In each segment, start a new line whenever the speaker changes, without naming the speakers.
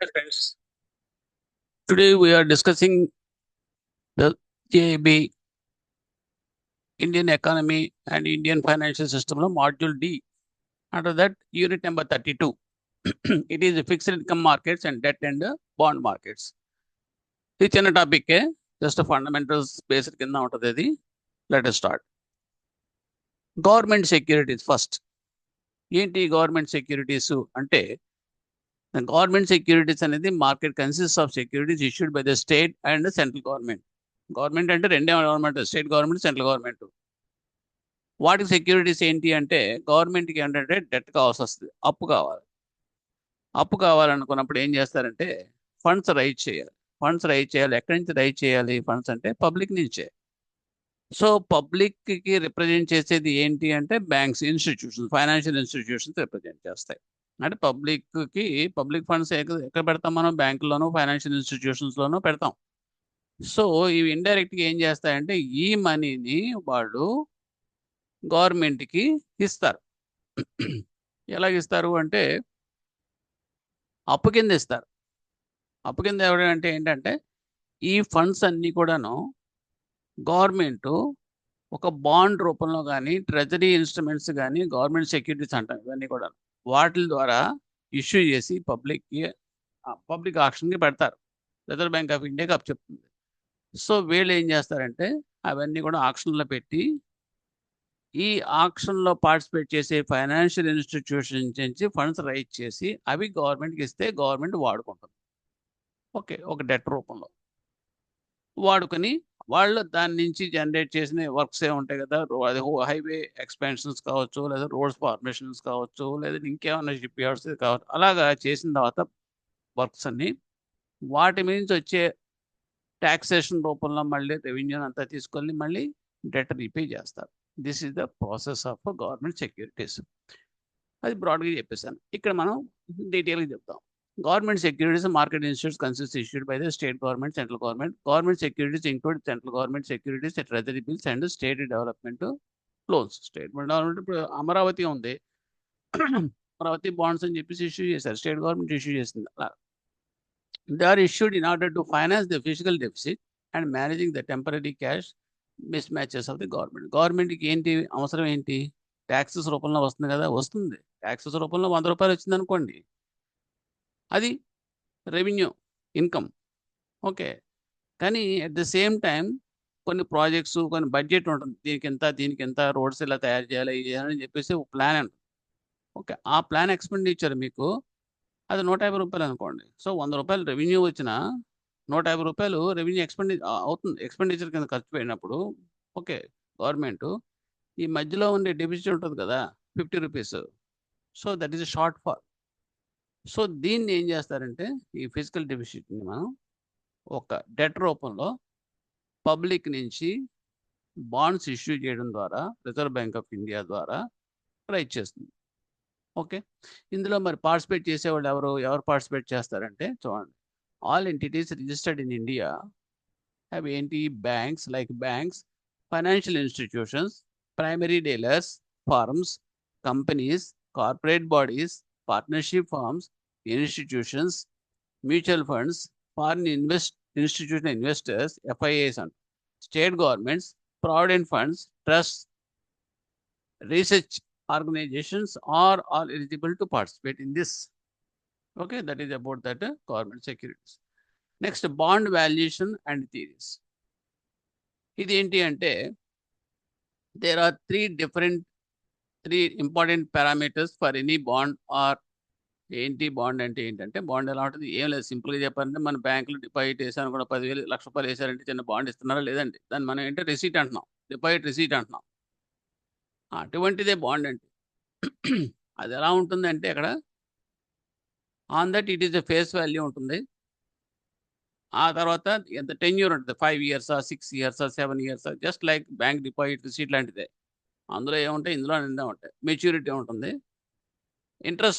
Hi friends. Today we are discussing the JIB, Indian Economy and Indian Financial System, Module D. Under that, unit number 32. It is the fixed income markets and debt and bond markets. ఈ చిన్న topic just fundamentals basic కింద ఉంటుంది ఇది. Let us start. Government securities first. ఏంటి government securities అంటే government securities అనేది market consist of securities issued by the state and central government. Government అంటే రెండే government, state government, central government. వాటికి securities ఏంటి అంటే గవర్నమెంట్కి ఏంటంటే డెట్ కావాల్సి వస్తుంది, అప్పు కావాలి. అప్పు కావాలనుకున్నప్పుడు ఏం చేస్తారంటే ఫండ్స్ రైజ్ చేయాలి. ఫండ్స్ రైజ్ చేయాలి. ఎక్కడి నుంచి రైజ్ చేయాలి ఫండ్స్ అంటే పబ్లిక్ నుంచే. సో పబ్లిక్కి రిప్రజెంట్ చేసేది ఏంటి అంటే banks, institutions, financial institutions represent చేస్తాయి. అంటే పబ్లిక్ ఫండ్స్ ఎక్కడ పెడతాం మనం? బ్యాంకుల్లోనూ ఫైనాన్షియల్ ఇన్స్టిట్యూషన్స్లోనూ పెడతాం. సో ఇవి ఇండైరెక్ట్గా ఏం చేస్తాయంటే ఈ మనీని వాళ్ళు గవర్నమెంట్కి ఇస్తారు. ఎలాగిస్తారు అంటే అప్పు కింద ఇస్తారు. అప్పు కింద ఎవడంటే ఏంటంటే ఈ ఫండ్స్ అన్నీ కూడాను గవర్నమెంట్ ఒక బాండ్ రూపంలో కానీ, ట్రెజరీ ఇన్స్ట్రుమెంట్స్ కానీ, గవర్నమెంట్ సెక్యూరిటీస్ అంటాం ఇవన్నీ కూడా, వాటి ద్వారా ఇష్యూ చేసి పబ్లిక్ ఆక్షన్కి పెడతారు. రిజర్వ్ బ్యాంక్ ఆఫ్ ఇండియాకి అప్పు చెప్తుంది. సో వీళ్ళు ఏం చేస్తారంటే అవన్నీ కూడా ఆక్షన్లో పెట్టి ఈ ఆక్షన్లో పార్టిసిపేట్ చేసే ఫైనాన్షియల్ ఇన్స్టిట్యూషన్ నుంచి ఫండ్స్ రైజ్ చేసి అవి గవర్నమెంట్కి ఇస్తే గవర్నమెంట్ వాడుకుంటుంది. ఓకే, ఒక డెట్ రూపంలో వాడుకొని వాళ్ళు దాని నుంచి జనరేట్ చేసిన వర్క్స్ ఉంటాయి కదా, అది హైవే ఎక్స్పెన్షన్స్ కావచ్చు, లేదా రోడ్స్ ఫార్మేషన్స్ కావచ్చు, లేదా ఇంకేమైనా షిప్ యార్డ్స్ కావచ్చు. అలాగా చేసిన తర్వాత వర్క్స్ అన్ని వాటి మీద వచ్చే ట్యాక్సేషన్ రూపంలో మళ్ళీ రెవెన్యూ అంతా తీసుకొని మళ్ళీ డెట్ రీపే చేస్తారు. This is the process of government securities. అది బ్రాడ్గా చెప్పేసాను. ఇక్కడ మనం డీటెయిల్గా చెప్తాం. Government securities market institutes consist issued by the state government, central government. Government securities include central government securities, treasury bills and state development loans. State development ఇప్పుడు అమరావతి ఉంది, Amaravati bonds అని చెప్పేసి ఇష్యూ చేశారు, స్టేట్ గవర్నమెంట్ ఇష్యూ చేసింది. అలా they are issued in order to finance the physical deficit and managing the temporary cash mismatches of the government. గవర్నమెంట్కి ఏంటి అవసరం? ఏంటి? ట్యాక్సెస్ రూపంలో వస్తుంది కదా, వస్తుంది. ట్యాక్సెస్ రూపంలో 100 రూపాయలు వచ్చింది అనుకోండి, అది రెవెన్యూ ఇన్కమ్. ఓకే, కానీ అట్ ద సేమ్ టైం కొన్ని ప్రాజెక్ట్స్, కొన్ని బడ్జెట్ ఉంటుంది, దీనికి ఎంత రోడ్స్ ఇలా తయారు చేయాలి అని చెప్పేసి ఒక ప్లాన్ ఉంటుంది. ఓకే, ఆ ప్లాన్ ఎక్స్పెండిచర్ మీకు అది 150 రూపాయలు అనుకోండి. సో 100 రూపాయలు రెవెన్యూ వచ్చిన 150 రూపాయలు రెవెన్యూ అవుతుంది, ఎక్స్పెండిచర్ కింద ఖర్చు పెట్టినప్పుడు. ఓకే, గవర్నమెంట్ ఈ మధ్యలో ఉండే డెఫిసిట్ ఉంటుంది కదా 50 rupees. So that is short fall. So దీన్ని ఏం చేస్తారంటే ఈ ఫిజికల్ డెఫిసిట్ని మనం ఒక డెట్ రూపంలో పబ్లిక్ నుంచి బాండ్స్ ఇష్యూ చేయడం ద్వారా రిజర్వ్ బ్యాంక్ ఆఫ్ ఇండియా ద్వారా రైజ్ చేస్తుంది. ఓకే, ఇందులో మరి పార్టిసిపేట్ చేసేవాళ్ళు ఎవరు పార్టిసిపేట్ చేస్తారంటే చూడండి, all entities registered in India have ఏంటి? Banks, financial institutions, primary dealers, firms, companies, corporate bodies, partnership firms, institutions, mutual funds, foreign institutional investors, FIAs, and state governments, provident funds, trusts, research organizations are all eligible to participate in this. Okay, that is about that government securities. Next, bond valuation and theories. ఇది ఏంటి అంటే there are three important parameters for any bond or ఏంటి bond అంటే ఏంటంటే bond ఎలా ఉంటుంది? ఏం లేదు, సింపుల్గా చెప్పాలంటే మన బ్యాంకులో డిపాజిట్ వేసాను కూడా 10,000 లక్ష రూపాయలు వేసారంటే చిన్న బాండ్ ఇస్తున్నారా? లేదండి, దాన్ని మనం ఏంటంటే రిసీట్ అంటున్నాం, డిపాజిట్ రిసీట్ అంటున్నాం. అటువంటిదే బాండ్ అంటే. అది ఎలా ఉంటుందంటే అక్కడ on that it is a face value ఉంటుంది. ఆ తర్వాత ఎంత టెన్యూర్ ఉంటుంది, 5 ఇయర్సా, 6 ఇయర్సా, 7 ఇయర్సా, just like bank deposit receipt లాంటిదే. అందులో ఏముంటాయి? ఇందులో నిండా ఉంటాయి. మెచ్యూరిటీ ఉంటుంది,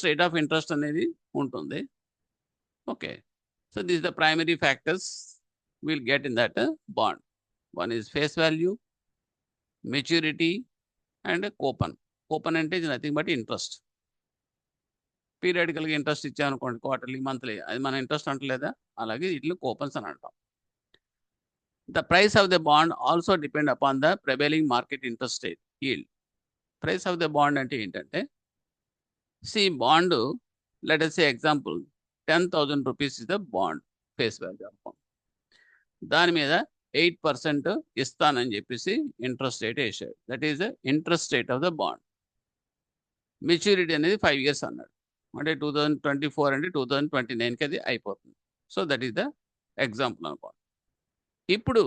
రేట్ ఆఫ్ ఇంట్రెస్ట్ అనేది ఉంటుంది. Okay, so these are the primary factors we'll get in that bond. One is face value, maturity, and a coupon. Coupon is nothing but interest. పీరియాడికల్గా ఇంట్రెస్ట్ ఇచ్చామనుకోండి, క్వార్టర్లీ, మంత్లీ, అది మన interest అంటలేదా? అలాగే వీటిని coupons అని అంటాం. The price of the bond also depend upon the prevailing market interest rate yield. Price of the bond అంటే ఏంటంటే, bond, let us say example 10,000 rupees is the bond face value of bond. దాని మీద 8% ఇస్తానని చెప్పేసి interest rate వేసాడు. That is the interest rate of the bond. Maturity అనేది 5 years అన్నాడు. అంటే 2024 అంటే 2029కి అది అయిపోతుంది. So that is the example అనుకోండి. ఇప్పుడు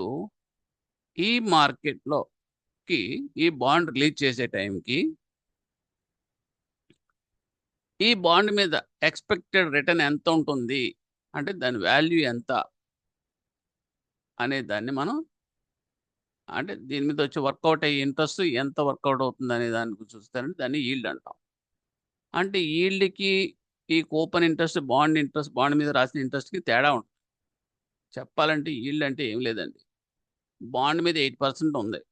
ఈ మార్కెట్లోకి ఈ బాండ్ రిలీజ్ చేసే టైంకి ఈ బాండ్ మీద ఎక్స్పెక్టెడ్ రిటర్న్ ఎంత ఉంటుంది, అంటే దాని వాల్యూ ఎంత అనే దాన్ని మనం, అంటే దీని మీద వచ్చి వర్కౌట్ అయ్యే ఇంట్రెస్ట్ ఎంత వర్కౌట్ అవుతుంది అనే దాన్ని చూస్తానంటే దాన్ని ఈల్డ్ అంటాం. అంటే ఈల్డ్కి ఈ కూపన్ ఇంట్రెస్ట్, బాండ్ మీద రాసిన ఇంట్రెస్ట్కి తేడా ఉంటుంది. చెప్పాలంటే ఈల్డ్ అంటే ఏం లేదండి, బాండ్ మీద 8% ఉంది,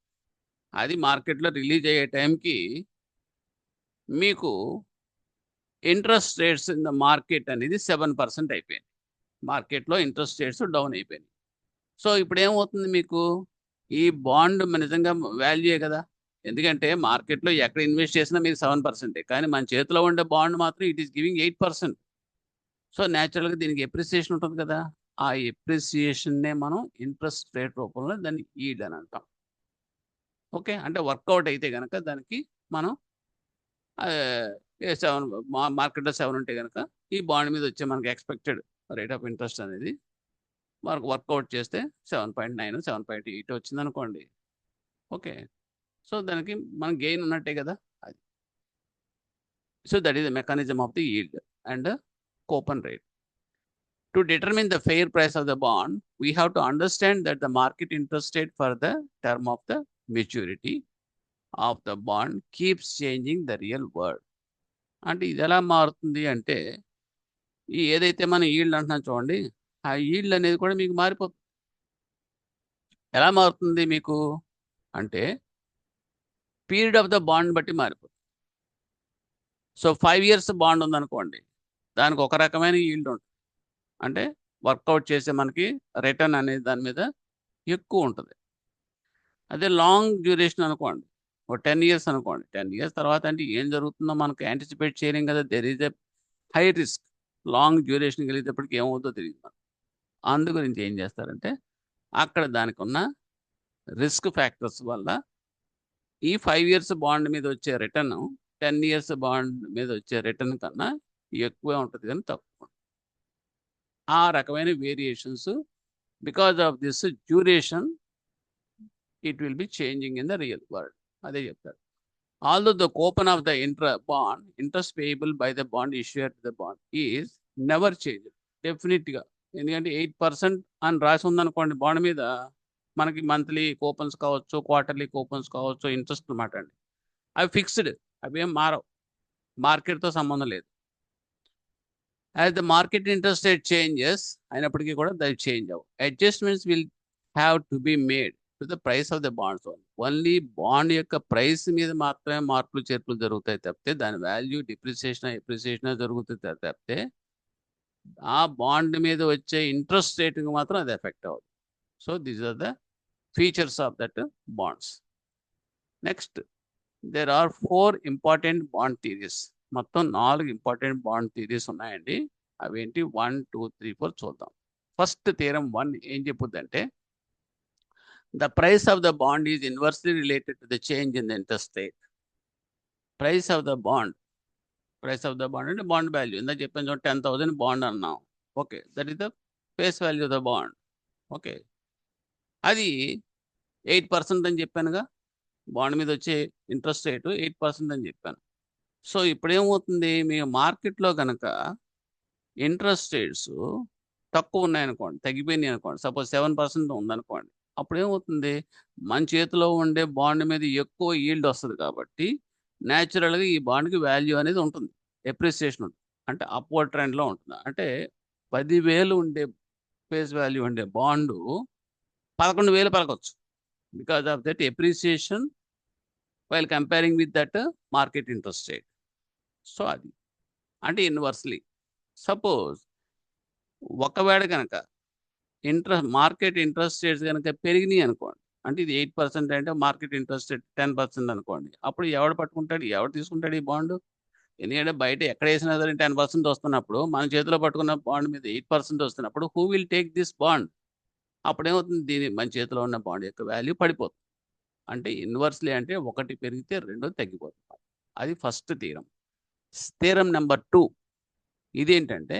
అది మార్కెట్లో రిలీజ్ అయ్యే టైంకి మీకు interest rates in the market అనేది 7% అయిపోయింది. మార్కెట్లో ఇంట్రెస్ట్ రేట్స్ డౌన్ అయిపోయినాయి. సో ఇప్పుడు ఏమవుతుంది మీకు, ఈ బాండ్ నిజంగా వాల్యూయే కదా, ఎందుకంటే మార్కెట్లో ఎక్కడ ఇన్వెస్ట్ చేసినా మీకు 7%, కానీ మన చేతిలో ఉండే బాండ్ మాత్రం ఇట్ ఈస్ గివింగ్ 8%. సో న్యాచురల్గా దీనికి ఎప్రిసియేషన్ ఉంటుంది కదా, ఆ ఎప్రిసియేషన్నే మనం ఇంట్రెస్ట్ రేట్ రూపంలో దాన్ని ఈల్డ్ అని అంటాం. ఓకే, అంటే వర్కౌట్ అయితే కనుక దానికి మనం 7, మార్కెట్లో 7 ఉంటే కనుక ఈ బాండ్ మీద వచ్చే మనకి ఎక్స్పెక్టెడ్ రేట్ ఆఫ్ ఇంట్రెస్ట్ అనేది మనకు వర్కౌట్ చేస్తే 7.9, 7.8 వచ్చిందనుకోండి. ఓకే, సో దానికి మనం గెయిన్ ఉన్నట్టే కదా అది. So that is the mechanism of the yield and coupon rate. To determine the fair price of the bond, we have to understand that the market interest rate for the term of the maturity of the bond keeps changing the real world. అంటే ఇది ఎలా మారుతుంది అంటే, ఈ ఏదైతే మనం yield అంటున్నాం చూడండి, ఆ ఈల్డ్ అనేది కూడా మీకు మారిపోతుంది. ఎలా మారుతుంది మీకు అంటే, పీరియడ్ ఆఫ్ ద బాండ్ బట్టి మారిపోతుంది. సో 5 ఇయర్స్ బాండ్ ఉందనుకోండి, దానికి ఒక రకమైన ఈల్డ్ ఉంటుంది, అంటే వర్కౌట్ చేసే మనకి రిటర్న్ అనేది దాని మీద ఎక్కువ ఉంటుంది. అదే లాంగ్ డ్యూరేషన్ అనుకోండి, ఒక 10 ఇయర్స్ అనుకోండి, 10 ఇయర్స్ తర్వాత అంటే ఏం జరుగుతుందో మనకు యాంటిసిపేట్ చేయలేం కదా, there is a high risk. Long duration కలిగేటప్పటికి ఏమవుతుందో తెలియదు మనకు. అందు గురించి ఏం చేస్తారంటే, అక్కడ దానికి ఉన్న రిస్క్ ఫ్యాక్టర్స్ వల్ల ఈ 5 ఇయర్స్ బాండ్ మీద వచ్చే రిటర్న్ 10 ఇయర్స్ బాండ్ మీద వచ్చే రిటర్న్ కన్నా ఎక్కువే ఉంటుంది కానీ తక్కువ. ఆ రకమైన variations, because of this duration, it will be changing in the real world. అదే చెప్తారు. Although the coupon of the interest payable by the bond issuer to the bond is never changed. డెఫినెట్గా, ఎందుకంటే 8% అని రాసి ఉందనుకోండి బాండ్ మీద, మనకి monthly coupons కావచ్చు, క్వార్టర్లీ కూపన్స్ కావచ్చు, ఇంట్రెస్ట్ అనమాట అండి, అవి ఫిక్స్డ్, అవి ఏం మారవు, మార్కెట్తో సంబంధం లేదు. As the market interest rate changes అయినప్పటికీ కూడా దట్ చేంజ్ అవ్వవు. Adjustments will have to be made to the price of the bonds. Only bond యొక్క ప్రైస్ మీద మాత్రమే మార్పులు చేర్పులు జరుగుతాయి తప్పితే, దాని వాల్యూ డిప్రిసియేషన్ ఎప్రిసియేషన్ జరుగుతుంది తప్పితే, ఆ బాండ్ మీద వచ్చే ఇంట్రెస్ట్ రేట్కి మాత్రం అది ఎఫెక్ట్ అవ్వదు. So these are the features of that bonds. Next, there are 4 important bond theories. మొత్తం 4 ఇంపార్టెంట్ బాండ్ థియరీస్ ఉన్నాయండి. అవేంటి 1, 2, 3, 4 చూద్దాం. ఫస్ట్ థియరం 1 ఏం చెప్పుద్దంటే, the price of the bond is inversely related to the change in the interest rate. Price of the bond అంటే bond value. ఇందాక చెప్పాను చూడండి, 10,000 bond అన్నాం. Okay, that is the face value of the bond. Okay, అది 8% అని చెప్పానుగా, bond మీద వచ్చే ఇంట్రెస్ట్ రేటు 8% అని చెప్పాను. సో ఇప్పుడు ఏమవుతుంది, మీ మార్కెట్లో కనుక ఇంట్రెస్ట్ రేట్స్ తక్కువ ఉన్నాయనుకోండి, తగ్గిపోయినాయి అనుకోండి, సపోజ్ 7% ఉందనుకోండి, అప్పుడు ఏమవుతుంది, మన చేతిలో ఉండే బాండ్ మీద ఎక్కువ ఈల్డ్ వస్తుంది కాబట్టి న్యాచురల్గా ఈ బాండ్కి వాల్యూ అనేది ఉంటుంది, ఎప్రిసియేషన్ ఉంటుంది, అంటే అప్వర్డ్ ట్రెండ్లో ఉంటుంది. అంటే 10,000 ఉండే ఫేస్ వాల్యూ ఉండే బాండు 11,000 పలకొచ్చు, because of that appreciation while comparing with that market interest rate. So అది అంటే ఇన్వర్స్లీ. సపోజ్ ఒకవేళ కనుక మార్కెట్ ఇంట్రెస్ట్ రేట్స్ గనక పెరిగినియి అనుకోండి. అంటే ఇది 8% అంటే మార్కెట్ ఇంట్రెస్ట్ రేట్ 10% అనుకోండి. అప్పుడు ఎవడు పట్టుకుంటాడు? ఎవడు తీసుకుంటాడు ఈ బాండు? ఎందుకంటే బయట ఎక్కడేసినా సరే 10% వస్తున్నప్పుడు, మన చేతిలో పట్టుకున్న బాండ్ మీద 8% వస్తున్నప్పుడు who will take this bond? అప్పుడేమవుతుంది? మన చేతిలో ఉన్న బాండ్ యొక్క వాల్యూ పడిపోతుంది. అంటే ఇన్వర్స్‌లీ అంటే ఒకటి పెరిగితే రెండోది తగ్గిపోతుంది. అది ఫస్ట్ థీరమ్. థీరమ్ నంబర్ 2 ఇదేంటంటే,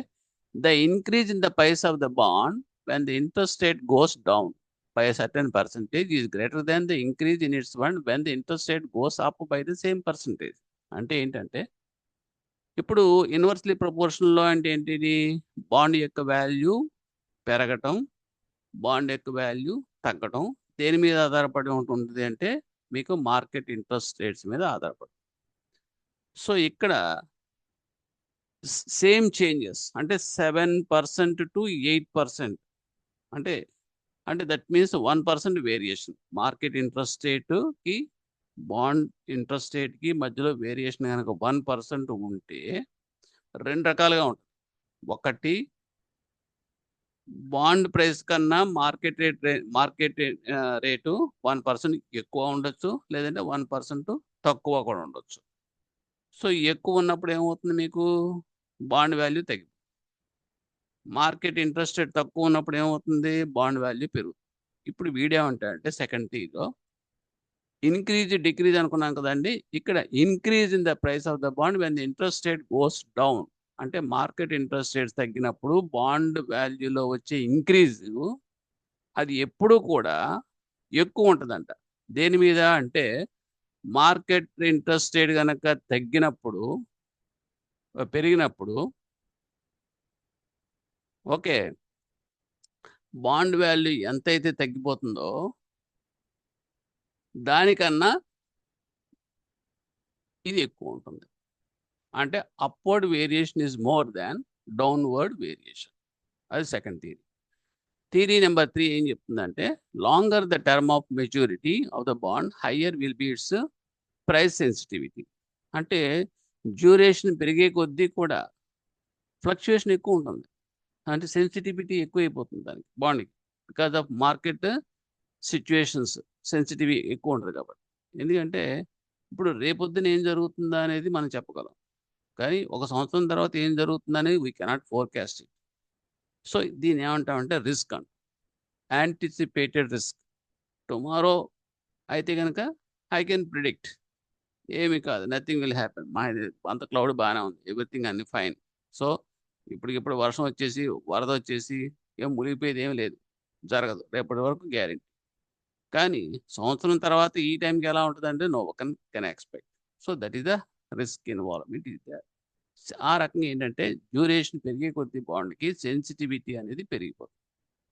the increase in the price of the bond when the interest rate goes down by a certain percentage is greater than the increase in it's fund when the interest rate goes up by the same percentage. అంటే ఏంటంటే, ఇప్పుడు inversely ప్రపోర్షనల్‌లో అంటే ఏంటిది? Bond యొక్క value పెరగటం, bond యొక్క value తగ్గటం. దేని మీద ఆధారపడి ఉంటుంటది అంటే, మీకు మార్కెట్ ఇంట్రెస్ట్ రేట్స్ మీద ఆధారపడి. సో, ఇక్కడ సేమ్ చేంజెస్ అంటే 7% టు 8% అంటే, that means 1% variation. Market interest రేట్‌కి, బాండ్ ఇంట్రెస్ట్ రేట్‌కి మధ్యలో వేరియేషన్ గనక 1% ఉంటే 2 రకాలుగా ఉంటుంది. ఒకటి బాండ్ ప్రైస్ కన్నా మార్కెట్ రేటు 1% ఎక్కువ ఉండొచ్చు. లేదంటే 1% తక్కువ కూడా ఉండొచ్చు. సో, ఎక్కువ ఉన్నప్పుడు ఏమవుతుంది మీకు? Bond value market interest rate తక్కువ ఉన్నప్పుడు ఏమవుతుంది? బాండ్ వాల్యూ పెరుగుతుంది. ఇప్పుడు వీడేమంటాడంటే సెకండ్ టీలో ఇంక్రీజ్, డిక్రీజ్ అనుకున్నాం కదండీ! ఇక్కడ increase in the price of the bond when the interest rate goes down. అంటే మార్కెట్ ఇంట్రెస్ట్ రేట్స్ తగ్గినప్పుడు బాండ్ వాల్యూలో వచ్చే ఇంక్రీజు అది ఎప్పుడూ కూడా ఎక్కువుంటదంట. దేని మీద అంటే మార్కెట్ ఇంట్రెస్ట్ రేట్ గనక తగ్గినప్పుడు పెరిగినప్పుడు ఓకే. బాండ్ వాల్యూ ఎంతైతే తగ్గిపోతుందో దానికన్నా ఇది ఎక్కువుంటుంది. అంటే upward variation is more than downward variation. అది సెకండ్ థియరీ. థియరీ నంబర్ 3 ఏం చెప్తుందంటే, longer the term of maturity of the bond hire will be it's price sensitivity. అంటే డ్యూరేషన్ పెరిగే కొద్దీ కూడా ఫ్లక్చుయేషన్ ఎక్కువుంటుంది. అంటే సెన్సిటివిటీ ఎక్కువైపోతుంది దానికి బాండ్‌కి. బికాజ్ ఆఫ్ మార్కెట్ సిట్యుయేషన్స్ ఎక్కువుంటది కాబట్టి. ఎందుకంటే ఇప్పుడు రేపొద్దున ఏం జరుగుతుందా అనేది మనం చెప్పగలం. కానీ ఒక సంవత్సరం తర్వాత ఏం జరుగుతుందనేది we cannot forecast it. So, దీన్నేమంటామంటే రిస్క్ యాంటిసిపేటెడ్ రిస్క్. టుమారో అయితే గనక ఐ కెన్ ప్రిడిక్ట్. ఏమి కాదు. Nothing will happen. అంత క్లౌడ్ బానే ఉంది. ఎవ్రీథింగ్ అన్నీ ఫైన్. సో, ఇప్పటికిప్పుడు వర్షం వచ్చేసి, వరదొచ్చేసి ఏం మునిగిపోయేదేమి లేదు. జరగదు. రేపటి వరకు గ్యారంటీ. కానీ సంవత్సరం తర్వాత ఈ టైంకి ఎలా ఉంటదంటే no one can expect. So, that is the risk involvement is there. ఆ రకంగా ఏంటంటే డ్యూరేషన్ పెరిగే కొద్దీ బాండ్‌కి సెన్సిటివిటీ అనేది పెరిగిపోతుంది.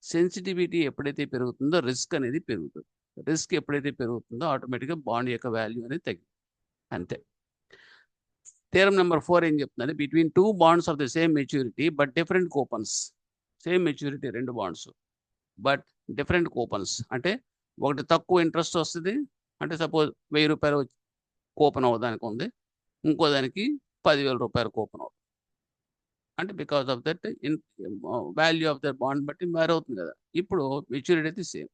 సెన్సిటివిటీ ఎప్పుడైతే పెరుగుతుందో రిస్క్ అనేది పెరుగుతుంది. రిస్క్ ఎప్పుడైతే పెరుగుతుందో ఆటోమేటిక్‌గా బాండ్ యొక్క వాల్యూ అనేది అంతే. థీరమ్ నంబర్ 4 ఏం చెప్తుందంటే between 2 bonds of the same maturity but different coupons. Same maturity 2 bonds. But different coupons. అంటే ఒకటి తక్కువ ఇంట్రెస్ట్ వస్తది. అంటే సపోజ్ రూ. 1000 కూపన్ అవ్వదానికి ఉంది. ఇంకో దానికి రూ. 10,000 కూపన్ అవుతుంది. అంటే because of that value of the bond బట్టి మారవుతుంది కదా! ఇప్పుడు మెచ్యూరిటీ అయితే సేమ్.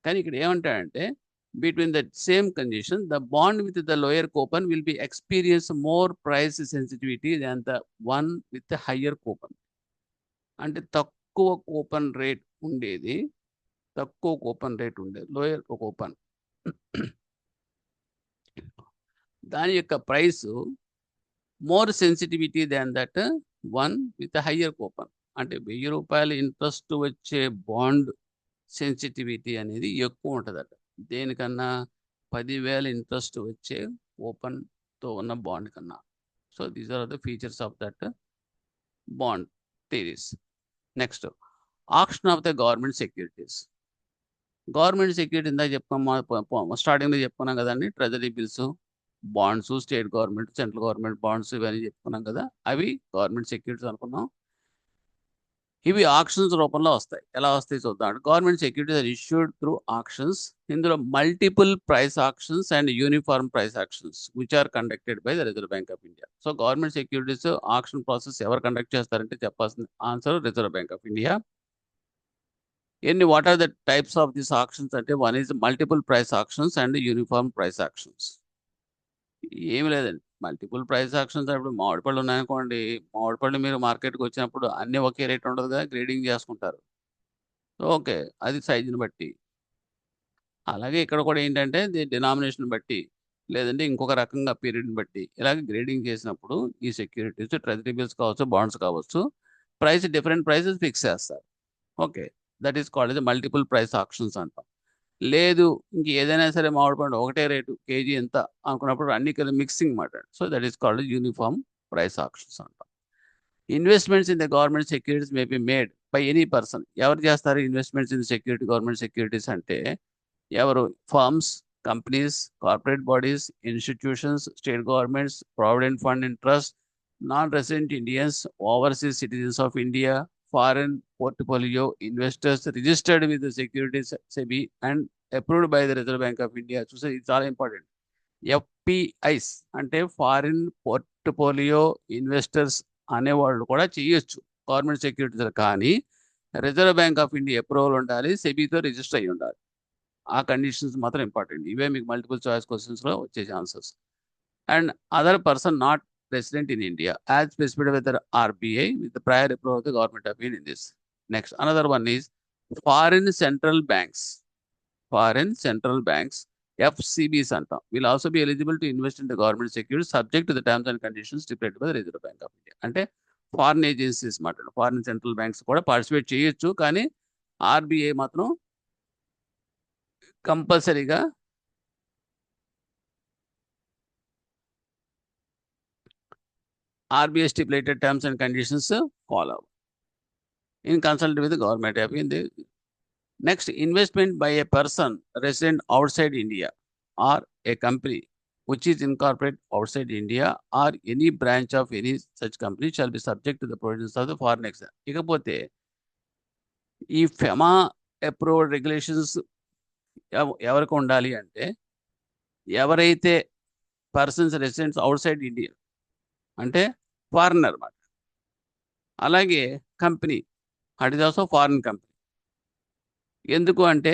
కానీ ఇక్కడ ఏమంటాడంటే between the same condition the bond with the lower coupon will be experience more price sensitivity than the one with higher coupon. అంటే తక్కువ coupon rate ఉండేది లోయర్ కూపన్. దాని యొక్క price more sensitivity than that one with higher coupon. అంటే రూ. 1000 interest వచ్చే bond sensitivity అనేది ఎక్కువ ఉంటదట. దేనికన్నా 10,000 ఇంట్రెస్ట్ వచ్చే కూపన్‌తో ఉన్న బాండ్ కన్నా. So, these are the features of that bond theories. Next auction of the government securities. Government security ఇందాక స్టార్టింగ్‌లో చెప్పుకున్నాం కదండీ! Treasury bills, bonds, state government, central government bonds ఇవన్నీ చెప్పుకున్నాం కదా! అవి గవర్నమెంట్ సెక్యూరిటీస్ అనుకున్నాం. ఇవి ఆక్షన్స్ రూపంలో వస్తాయి. ఎలా వస్తాయి చూద్దాం. Government securities are issued through auctions. ఇందులో multiple price auctions and uniform price auctions which are conducted by the Reserve Bank of India. So government securities auction process ఎవరు కండక్ట్ చేస్తారంటే చెప్పాల్సిన answer Reserve Bank of India. What are the types of this auctions అంటే one is multiple price auctions and uniform price auctions. ఏమి లేదండి, multiple price actions ఇప్పుడు మామిడి పళ్ళు ఉన్నాయనుకోండి, మామిడి పళ్ళు మీరు మార్కెట్కి వచ్చినప్పుడు అన్నీ ఒకే రేట్ ఉండదు కదా, గ్రేడింగ్ చేసుకుంటారు. ఓకే, అది సైజుని బట్టి. అలాగే ఇక్కడ కూడా ఏంటంటే డినామినేషన్ బట్టి, లేదంటే ఇంకొక రకంగా పీరియడ్ని బట్టి ఇలాగ గ్రేడింగ్ చేసినప్పుడు ఈ సెక్యూరిటీస్ ట్రెజరీ బిల్స్ కావచ్చు, బాండ్స్ కావచ్చు, డిఫరెంట్ ప్రైసెస్ ఫిక్స్ చేస్తారు. Okay, that is called multiple price auctions అంటాం. లేదు ఇంక ఏదైనా సరే మామిడి పండు ఒకటే రేటు కేజీ ఎంత అనుకున్నప్పుడు అన్ని కలిసి మిక్సింగ్ మాట. So that is called uniform price auctions అంటాం. Investments in the government securities may be made by any person. ఎవరు చేస్తారు investments in security, government securities అంటే ఎవరు? Firms, companies, corporate bodies, institutions, state governments, provident fund and trust, non resident Indians, overseas citizens of India, foreign portfolio investors registered with securities SEBI and approved by the Reserve Bank of India. చూసే ఇది చాలా important. FPIs అంటే foreign portfolio investors అనేవాళ్ళు కూడా చేయొచ్చు government securities, కానీ reserve Bank of India approval ఉండాలి, సెబీతో register అయ్యి ఉండాలి. ఆ కండిషన్స్ మాత్రం ఇంపార్టెంట్. ఇవే మీకు మల్టిపుల్ చాయిస్ క్వశ్చన్స్లో వచ్చే answers. And other person not resident in India as specified with the RBI with the prior approval of the government of India in this. Next, another one is foreign central banks. Foreign central banks, FCBs అంటాం, will also be eligible to invest in the government securities subject to the terms and conditions stipulated by the Reserve Bank of India. అంటే foreign agencies మాట, foreign central banks కూడా participate చేయొచ్చు, కానీ RBI మాత్రం కంపల్సరీగా RBI stipulated terms and conditions follow in consultation with the government of India. Next, investment by a person resident outside India or a company which is incorporated outside India or any branch of any such company shall be subject to the provisions of the foreign exchange. ఇకపోతే ఈ FEMA approved regulations ఎవరికి ఉండాలి అంటే ఎవరైతే persons residents outside India అంటే foreigner అన్నమాట. అలాగే company, at is also foreign company. ఎందుకు అంటే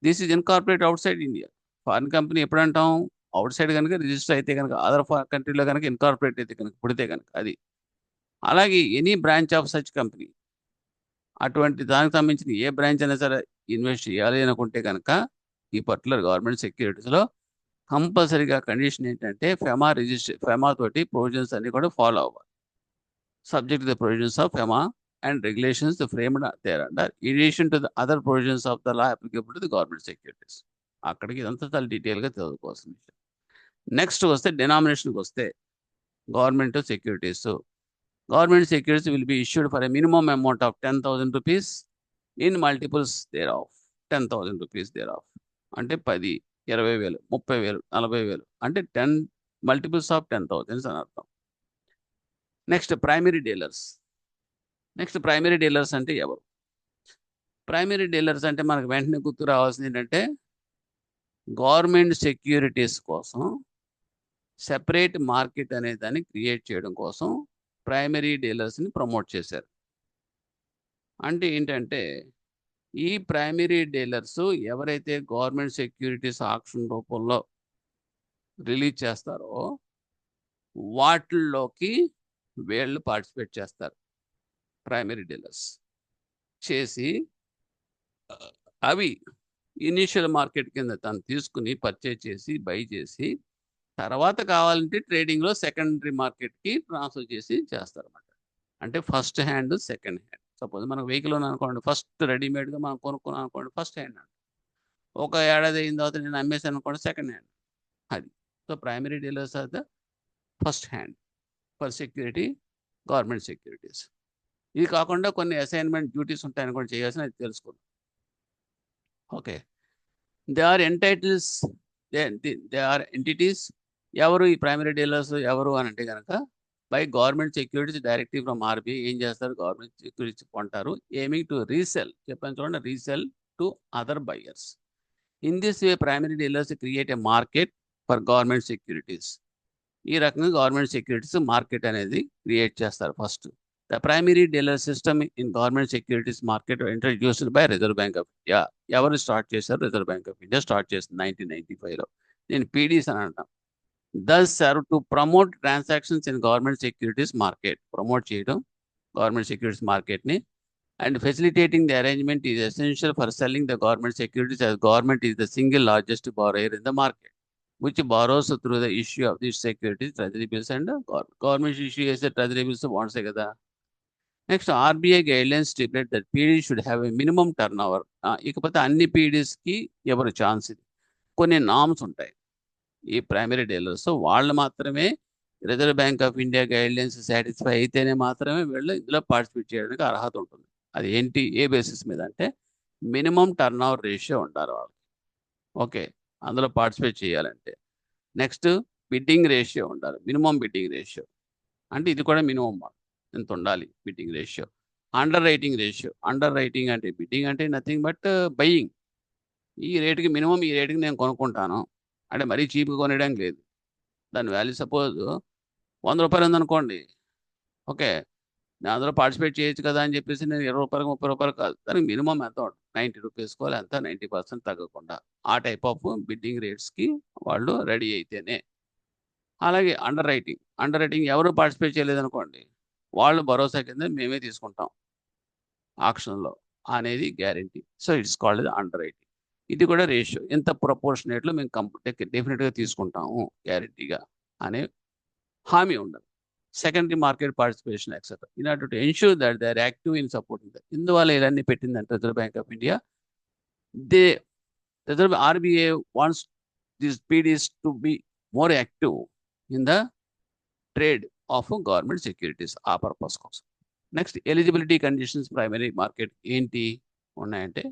this is incorporate out side India. Foreign company ఎప్పుడు అంటాం? అవుట్ సైడ్ కనుక రిజిస్టర్ అయితే కనుక, అదర్ కంట్రీలో కనుక ఇన్కార్పొరేట్ అయితే కనుక, పుడితే కనుక అది. అలాగే any branch of such company, అటువంటి దానికి సంబంధించిన ఏ బ్రాంచ్ అయినా సరే ఇన్వెస్ట్ చేయాలి అనుకుంటే కనుక ఈ పర్టికులర్ గవర్నమెంట్ సెక్యూరిటీస్లో కంపల్సరీగా కండిషన్ ఏంటంటే ఫెమా తోటి ప్రొవిజన్స్ అన్ని కూడా ఫాలో అవ్వాలి. Subject the provisions of FEMA and regulations the framed thereunder in addition to the other provisions of the law applicable to the government securities. అక్కడికి ఇదంతా చాలా డీటెయిల్గా చదువుకోవాల్సిన విషయం. నెక్స్ట్ వస్తే డినామినేషన్కి వస్తే government securities will be issued for a minimum amount of 10,000 rupees in multiples thereof 10,000 rupees thereof అంటే 10, 20,000, 30,000, 40,000 అంటే 10 మల్టిపుల్స్ ఆఫ్ 10,000 అని అర్థం. నెక్స్ట్ ప్రైమరీ డీలర్స్ అంటే ఎవరు? ప్రైమరీ డీలర్స్ అంటే మనకు వెంటనే గుర్తు రావాల్సింది ఏంటంటే గవర్నమెంట్ సెక్యూరిటీస్ కోసం సెపరేట్ మార్కెట్ అనే దాన్ని క్రియేట్ చేయడం కోసం ప్రైమరీ డీలర్స్ని ప్రమోట్ చేశారు. అంటే ఏంటంటే ఈ ప్రైమరీ డీలర్స్ ఎవరైతే గవర్నమెంట్ సెక్యూరిటీస్ ఆక్షన్ రూపంలో రిలీజ్ చేస్తారో వాటిల్లోకి వీళ్ళు పార్టిసిపేట్ చేస్తారు. ప్రైమరీ డీలర్స్ చేసి అవి ఇనీషియల్ మార్కెట్ కింద తను తీసుకుని పర్చేజ్ చేసి బై చేసి తర్వాత కావాలంటే ట్రేడింగ్లో సెకండరీ మార్కెట్కి ట్రాన్స్ఫర్ చేసి చేస్తారన్నమాట. అంటే first hand, second hand. Suppose మనకు వెహికల్ అనుకోండి, ఫస్ట్ రెడీమేడ్గా మనం కొనుక్కున్నాం అనుకోండి, ఫస్ట్ హ్యాండ్ అండి. ఒక ఏడాది అయిన తర్వాత నేను అమ్మేసాను అనుకోండి, సెకండ్ హ్యాండ్. అది so primary dealers are the first hand for security, government securities. ఇది కాకుండా కొన్ని అసైన్మెంట్ డ్యూటీస్ ఉంటాయని కూడా చేయాల్సిన అది తెలుసుకుందాం. Okay, they are entities. ఎవరు ఈ ప్రైమరీ డీలర్స్ ఎవరు అని అంటే కనుక by government securities directive from RBI ఏం చేస్తారు, గవర్నమెంట్ సెక్యూరిటీస్ కొంటారు, ఎయిమింగ్ టు రీసెల్, చెప్పాను చూడండి, resell to other buyers. In this way primary dealers create a market for government securities. ఈ రకంగా గవర్నమెంట్ సెక్యూరిటీస్ మార్కెట్ అనేది క్రియేట్ చేస్తారు first. The primary dealer system in government securities market introduced by Reserve Bank of India. ఎవరు start చేశారు? Reserve Bank of India start చేసింది 1995లో. నేను PDs అని అంటాం. Thus serve to promote transactions in government securities market. Promote చేయడం government securities మార్కెట్ని. And facilitating the arrangement is essential for selling the government securities, as government is the single largest borrower in the market, which borrows through the issue of these securities, treasury bills and government issue చేసే treasury bills బాండ్సే కదా. Next RBI guidelines stipulate that PD should have a minimum turn over. ఇకపోతే అన్ని పీడీస్కి ఎవరు chance, ఇది కొన్ని norms ఉంటాయి. ఈ primary dealers వాళ్ళు మాత్రమే reserve Bank of India guidelines satisfy అయితేనే మాత్రమే వీళ్ళు ఇందులో పార్టిసిపేట్ చేయడానికి అర్హత ఉంటుంది. అది ఏంటి, ఏ బేసిస్ మీద అంటే మినిమం టర్న్ ఓవర్ రేషియో ఉండాలి వాళ్ళకి. ఓకే, అందులో పార్టిసిపేట్ చేయాలంటే. నెక్స్ట్ బిడ్డింగ్ రేషియో ఉండాలి, మినిమం బిడ్డింగ్ రేషియో అంటే ఇది కూడా మినిమం ఎంత ఉండాలి bidding ratio. Under writing ratio, under writing అంటే బిడ్డింగ్ అంటే నథింగ్ బట్ బయ్యింగ్. ఈ రేటుకి మినిమం, ఈ రేటుకి నేను కొనుక్కుంటాను అంటే మరీ చీప్గా కొనడం లేదు. దాని వాల్యూ సపోజ్ 100 రూపాయలు ఉందనుకోండి, ఓకే, నేను అందులో పార్టిసిపేట్ చేయొచ్చు కదా అని చెప్పేసి నేను 20 రూపాయలు 30 రూపాయలు కాదు, దానికి మినిమం ఎంత 90 రూపీస్కో ఎంత 90% తగ్గకుండా ఆ టైప్ ఆఫ్ బిడ్డింగ్ రేట్స్కి వాళ్ళు రెడీ అయితేనే. అలాగే అండర్ రైటింగ్, అండర్ రైటింగ్ ఎవరు పార్టిసిపేట్ చేయలేదనుకోండి, వాళ్ళు భరోసా కింద మేమే తీసుకుంటాం ఆక్షన్లో అనేది guarantee. So it's called under writing. ఇది కూడా రేషియో, ఎంత ప్రపోర్షనేట్లో మేము డెఫినెట్గా తీసుకుంటాము గ్యారంటీగా అనే హామీ ఉండదు. Secondary market participation etcetera in order to ensure that they are active in supporting that. ఇందువల్ల ఇవన్నీ పెట్టిందంటే Reserve Bank of India, they reserve RBI wants these PDs to be more active in the trade of government securities, ఆ purpose కోసం. Next eligibility conditions primary market ఏంటి ఉన్నాయంటే,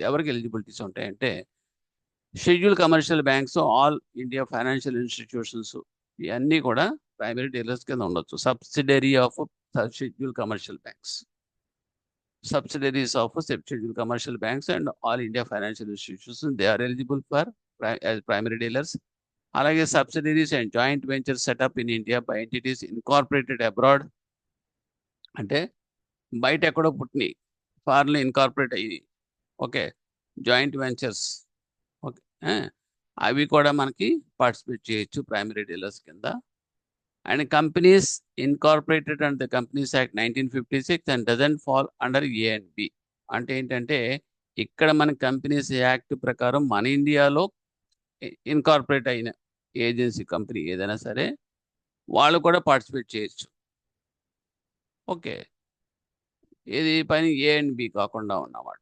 ఎవరికి eligibilities ఉంటాయంటే schedule commercial banks, all India financial institutions, ఇవన్నీ కూడా primary dealers కింద ఉండొచ్చు. Subsidiary of schedule commercial banks, subsidiaries of scheduled commercial banks and all India financial institutions, they are eligible for as primary dealers. అలాగే subsidiaries and joint ventures set up in India by entities incorporated abroad, అంటే బయట ఎక్కడో పుట్టినాయి, ఫారెన్లో incorporate అయ్యి, okay, joint ventures, okay, అవి కూడా మనకి participate చేయొచ్చు ప్రైమరీ డీలర్స్ కింద. And companies incorporated and the companies act 1956 and doesn't fall under A and B. అంటే ఏంటంటే ఇక్కడ మన కంపెనీస్ యాక్ట్ ప్రకారం మన ఇండియాలో ఇన్కార్పొరేట్ అయిన ఏజెన్సీ కంపెనీ ఏదైనా సరే వాళ్ళు కూడా పార్టిసిపేట్ చేయొచ్చు. ఓకే, ఏది పని ఏ అండ్ బి కాకుండా ఉన్నమాట.